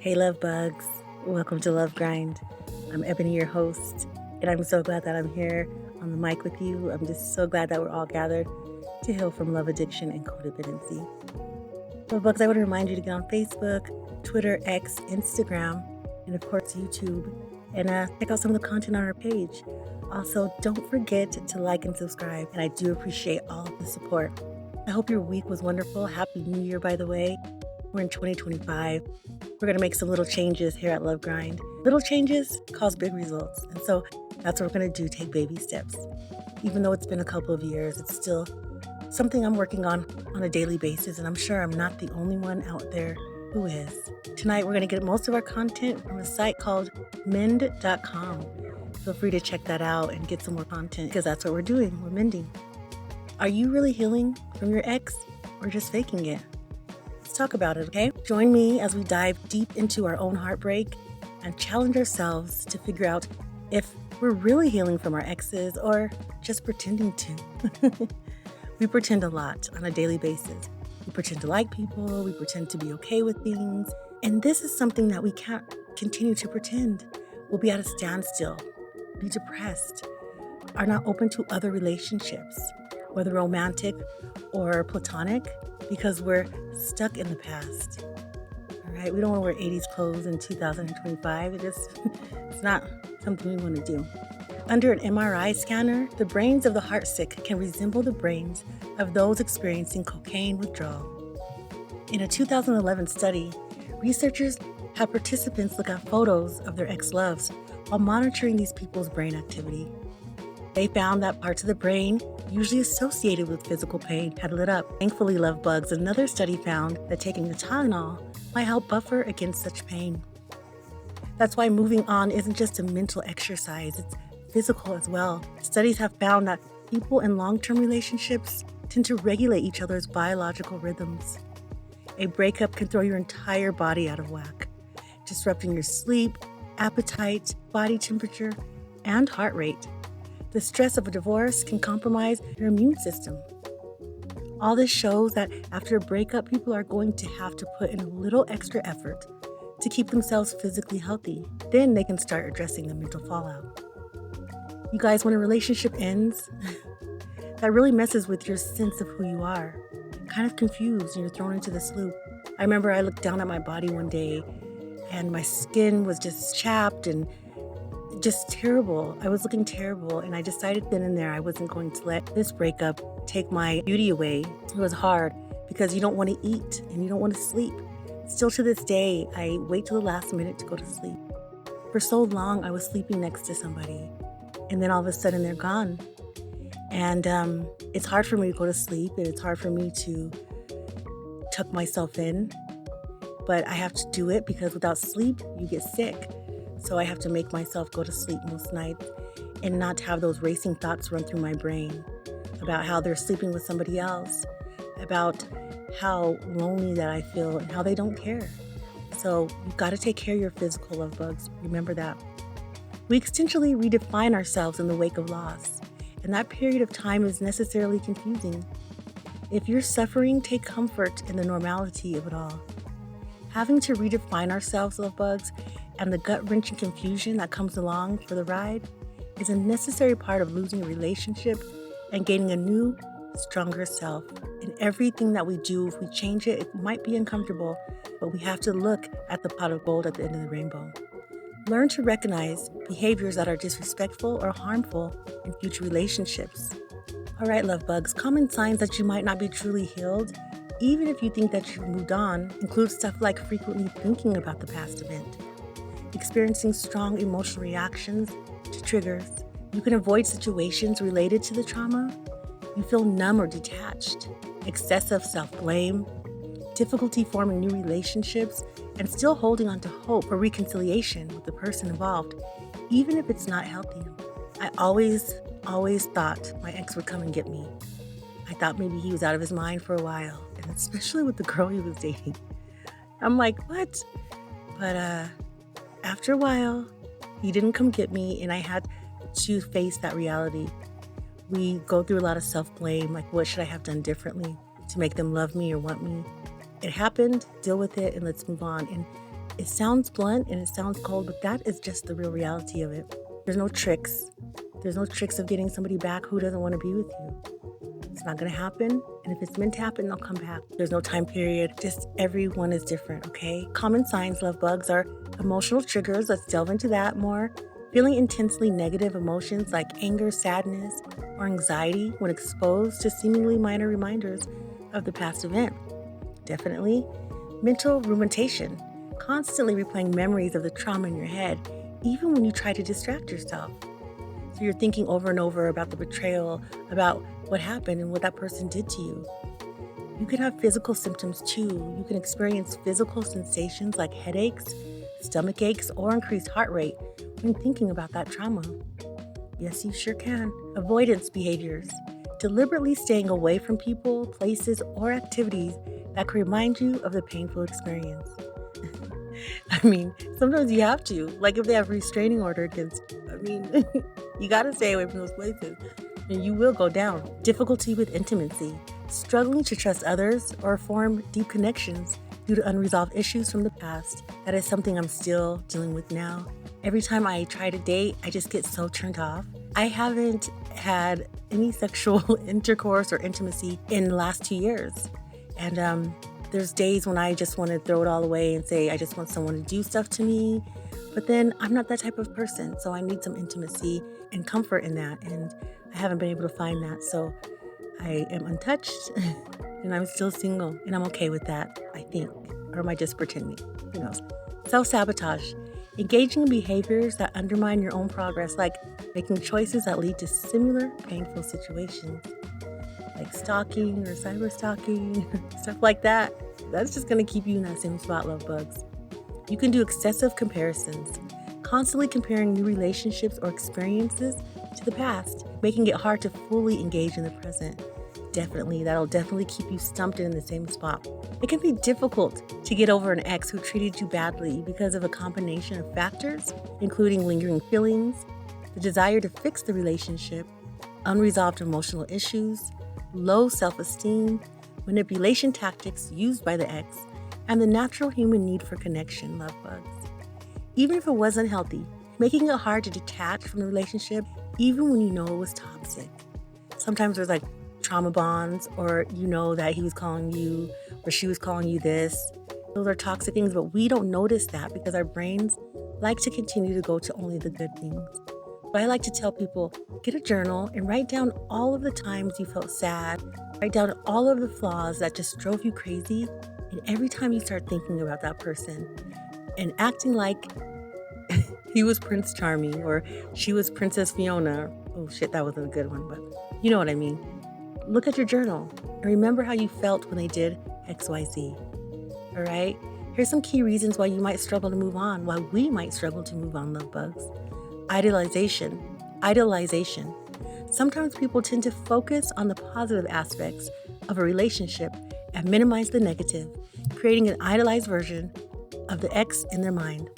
Hey, love bugs. Welcome to Love Grind. I'm Ebony, your host, and I'm so glad that I'm here on the mic with you. I'm just so glad that we're all gathered to heal from love addiction and codependency. Love bugs, I want to remind you to get on Facebook, Twitter, X, Instagram, and of course, YouTube, and check out some of the content on our page. Also, don't forget to like and subscribe, and I do appreciate all of the support. I hope your week was wonderful. Happy New Year, by the way. We're in 2025. We're going to make some little changes here at Love Grind. Little changes cause big results. And so that's what we're going to do, take baby steps. Even though it's been a couple of years, it's still something I'm working on a daily basis. And I'm sure I'm not the only one out there who is. Tonight, we're going to get most of our content from a site called mend.com. Feel free to check that out and get some more content because that's what we're doing. We're mending. Are you really healing from your ex or just faking it? Let's talk about it, okay? Join me as we dive deep into our own heartbreak and challenge ourselves to figure out if we're really healing from our exes or just pretending to. We pretend a lot on a daily basis. We pretend to like people, we pretend to be okay with things, and this is something that we can't continue to pretend. We'll be at a standstill, be depressed, are not open to other relationships, whether romantic or platonic, because we're stuck in the past. All right, we don't want to wear 80s clothes in 2025. It's not something we want to do. Under an MRI scanner, the brains of the heartsick can resemble the brains of those experiencing cocaine withdrawal. In a 2011 study, researchers had participants look at photos of their ex-loves while monitoring these people's brain activity. They found that parts of the brain usually associated with physical pain had lit up. Thankfully, love bugs, another study found that taking the Tylenol might help buffer against such pain. That's why moving on isn't just a mental exercise, it's physical as well. Studies have found that people in long-term relationships tend to regulate each other's biological rhythms. A breakup can throw your entire body out of whack, disrupting your sleep, appetite, body temperature, and heart rate. The stress of a divorce can compromise your immune system. All this shows that after a breakup, people are going to have to put in a little extra effort to keep themselves physically healthy. Then they can start addressing the mental fallout. You guys, when a relationship ends, that really messes with your sense of who you are. You're kind of confused and you're thrown into this loop. I remember I looked down at my body one day and my skin was just chapped and just terrible. I was looking terrible, and I decided then and there I wasn't going to let this breakup take my beauty away. It was hard because you don't want to eat and you don't want to sleep. Still to this day, I wait till the last minute to go to sleep. For so long, I was sleeping next to somebody, and then all of a sudden they're gone. And it's hard for me to go to sleep, and it's hard for me to tuck myself in, but I have to do it because without sleep, you get sick. So I have to make myself go to sleep most nights and not have those racing thoughts run through my brain about how they're sleeping with somebody else, about how lonely that I feel and how they don't care. So you've got to take care of your physical love bugs. Remember that. We essentially redefine ourselves in the wake of loss, and that period of time is necessarily confusing. If you're suffering, take comfort in the normality of it all. Having to redefine ourselves, love bugs, and the gut-wrenching confusion that comes along for the ride is a necessary part of losing a relationship and gaining a new, stronger self. In everything that we do, if we change it, it might be uncomfortable, but we have to look at the pot of gold at the end of the rainbow. Learn to recognize behaviors that are disrespectful or harmful in future relationships. All right, love bugs, common signs that you might not be truly healed, even if you think that you've moved on, include stuff like frequently thinking about the past event, experiencing strong emotional reactions to triggers. You can avoid situations related to the trauma. You feel numb or detached, excessive self-blame, difficulty forming new relationships, and still holding on to hope for reconciliation with the person involved, even if it's not healthy. I always thought my ex would come and get me. I thought maybe he was out of his mind for a while, and especially with the girl he was dating. I'm like, what? But after a while, he didn't come get me, and I had to face that reality. We go through a lot of self-blame, like what should I have done differently to make them love me or want me? It happened, deal with it, and let's move on. And It sounds blunt and it sounds cold, but that is just the real reality of it. There's no tricks. There's no tricks of getting somebody back who doesn't want to be with you. It's not going to happen. And if it's meant to happen, they'll come back. There's no time period. Just everyone is different, okay? Common signs, love bugs, are emotional triggers. Let's delve into that more. Feeling intensely negative emotions like anger, sadness, or anxiety when exposed to seemingly minor reminders of the past event. Definitely. Mental rumination, constantly replaying memories of the trauma in your head, even when you try to distract yourself. So you're thinking over and over about the betrayal, about what happened and what that person did to you. You can have physical symptoms too. You can experience physical sensations like headaches, stomach aches, or increased heart rate when thinking about that trauma. Yes, you sure can. Avoidance behaviors, deliberately staying away from people, places, or activities that can remind you of the painful experience. I mean, sometimes you have to. Like if they have restraining order against you, you got to stay away from those places and you will go down. Difficulty with intimacy, struggling to trust others or form deep connections due to unresolved issues from the past. That is something I'm still dealing with now. Every time I try to date, I just get so turned off. I haven't had any sexual intercourse or intimacy in the last 2 years. And there's days when I just want to throw it all away and say, I just want someone to do stuff to me. But then I'm not that type of person. So I need some intimacy and comfort in that. And I haven't been able to find that. So I am untouched and I'm still single. And I'm okay with that, I think. Or am I just pretending? Who knows? Self-sabotage. Engaging in behaviors that undermine your own progress, like making choices that lead to similar painful situations. Like stalking or cyber stalking, stuff like that. That's just going to keep you in that same spot, love bugs. You can do excessive comparisons, constantly comparing new relationships or experiences to the past, making it hard to fully engage in the present. That'll definitely keep you stumped in the same spot. It can be difficult to get over an ex who treated you badly because of a combination of factors, including lingering feelings, the desire to fix the relationship, unresolved emotional issues, low self-esteem, manipulation tactics used by the ex, and the natural human need for connection, love bugs. Even if it wasn't healthy, making it hard to detach from the relationship, even when you know it was toxic. Sometimes there's like trauma bonds, or you know that he was calling you or she was calling you this. Those are toxic things, but we don't notice that because our brains like to continue to go to only the good things. But I like to tell people, get a journal and write down all of the times you felt sad. Write down all of the flaws that just drove you crazy. And every time you start thinking about that person and acting like he was Prince Charming or she was Princess Fiona. Oh shit, that wasn't a good one, but you know what I mean. Look at your journal and remember how you felt when they did XYZ. All right? Here's some key reasons why you might struggle to move on, why we might struggle to move on, love bugs. Idolization. Sometimes people tend to focus on the positive aspects of a relationship and minimize the negative, creating an idolized version of the ex in their mind.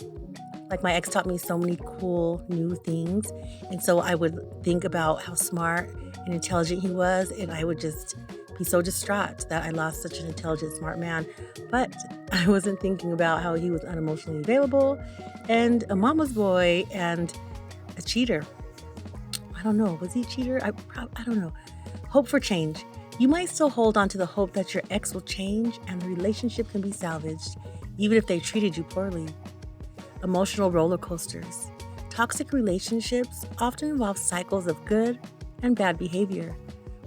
Like my ex taught me so many cool new things. And so I would think about how smart and intelligent he was. And I would just be so distraught that I lost such an intelligent, smart man. But I wasn't thinking about how he was unemotionally available and a mama's boy and a cheater. I don't know. Was he a cheater? I don't know. Hope for change. You might still hold on to the hope that your ex will change and the relationship can be salvaged, even if they treated you poorly. Emotional roller coasters. Toxic relationships often involve cycles of good and bad behavior,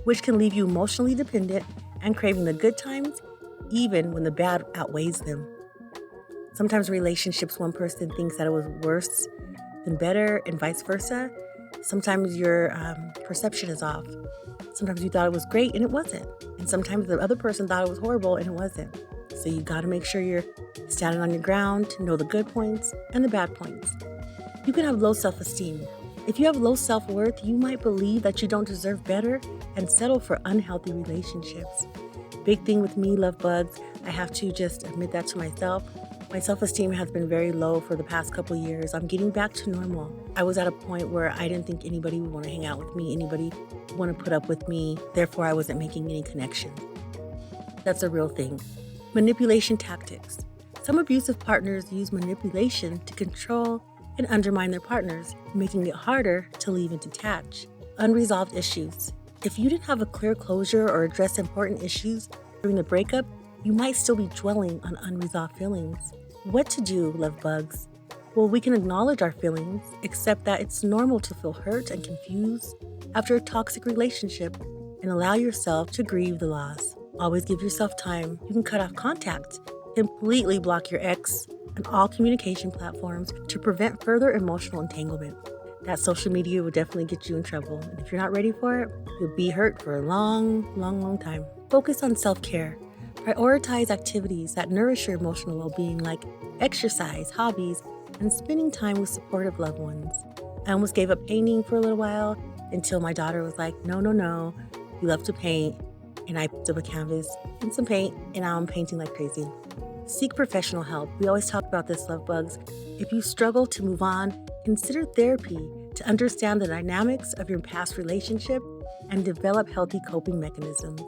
which can leave you emotionally dependent and craving the good times, even when the bad outweighs them. Sometimes relationships, one person thinks that it was worse than better and vice versa. Sometimes your perception is off. Sometimes you thought it was great and it wasn't. And sometimes the other person thought it was horrible and it wasn't. So you got to make sure you're standing on your ground to know the good points and the bad points. You can have low self-esteem. If you have low self-worth, you might believe that you don't deserve better and settle for unhealthy relationships. Big thing with me, love bugs, I have to just admit that to myself. My self-esteem has been very low for the past couple of years. I'm getting back to normal. I was at a point where I didn't think anybody would want to hang out with me, anybody would want to put up with me. Therefore, I wasn't making any connections. That's a real thing. Manipulation tactics. Some abusive partners use manipulation to control and undermine their partners, making it harder to leave and detach. Unresolved issues. If you didn't have a clear closure or address important issues during the breakup, you might still be dwelling on unresolved feelings. What to do, love bugs? Well, we can acknowledge our feelings, accept that it's normal to feel hurt and confused after a toxic relationship, and allow yourself to grieve the loss. Always give yourself time. You can cut off contact, completely block your ex on all communication platforms to prevent further emotional entanglement. That social media will definitely get you in trouble, and if you're not ready for it, you'll be hurt for a long time. Focus on self-care. Prioritize activities that nourish your emotional well-being, like exercise, hobbies, and spending time with supportive loved ones. I almost gave up painting for a little while until my daughter was like, no, you love to paint. And I picked up a canvas and some paint, and now I'm painting like crazy. Seek professional help. We always talk about this, love bugs. If you struggle to move on, consider therapy to understand the dynamics of your past relationship and develop healthy coping mechanisms.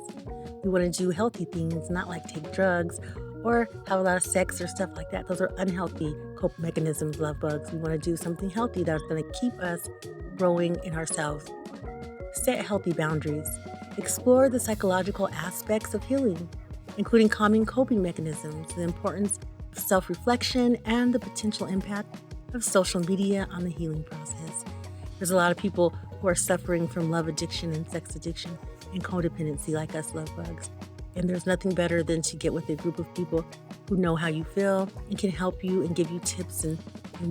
We want to do healthy things, not like take drugs or have a lot of sex or stuff like that. Those are unhealthy coping mechanisms, love bugs. We want to do something healthy that's going to keep us growing in ourselves. Set healthy boundaries. Explore the psychological aspects of healing, including calming coping mechanisms, the importance of self-reflection, and the potential impact of social media on the healing process. There's a lot of people who are suffering from love addiction and sex addiction and codependency like us, love bugs. And there's nothing better than to get with a group of people who know how you feel and can help you and give you tips and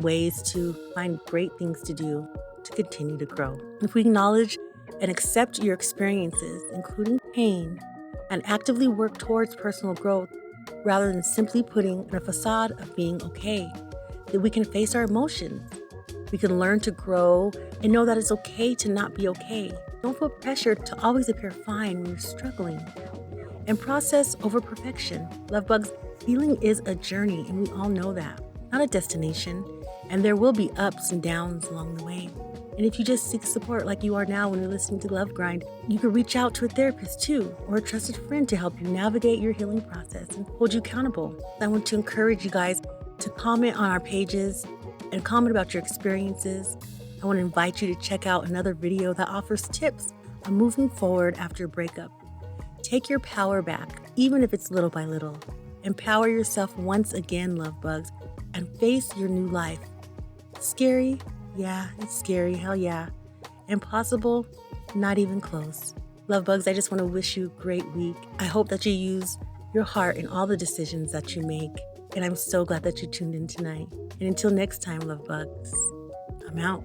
ways to find great things to do to continue to grow. If we acknowledge and accept your experiences, including pain, and actively work towards personal growth rather than simply putting on a facade of being okay, then we can face our emotions. We can learn to grow and know that it's okay to not be okay. Don't feel pressured to always appear fine when you're struggling. And process over perfection. Love bugs, healing is a journey, and we all know that, not a destination. And there will be ups and downs along the way. And if you just seek support like you are now when you're listening to Love Grind, you can reach out to a therapist too, or a trusted friend to help you navigate your healing process and hold you accountable. I want to encourage you guys to comment on our pages and comment about your experiences. I want to invite you to check out another video that offers tips on moving forward after a breakup. Take your power back, even if it's little by little. Empower yourself once again, love bugs, and face your new life. Scary? Yeah, it's scary. Hell yeah. Impossible? Not even close. Love bugs, I just want to wish you a great week. I hope that you use your heart in all the decisions that you make. And I'm so glad that you tuned in tonight. And until next time, love bugs, I'm out.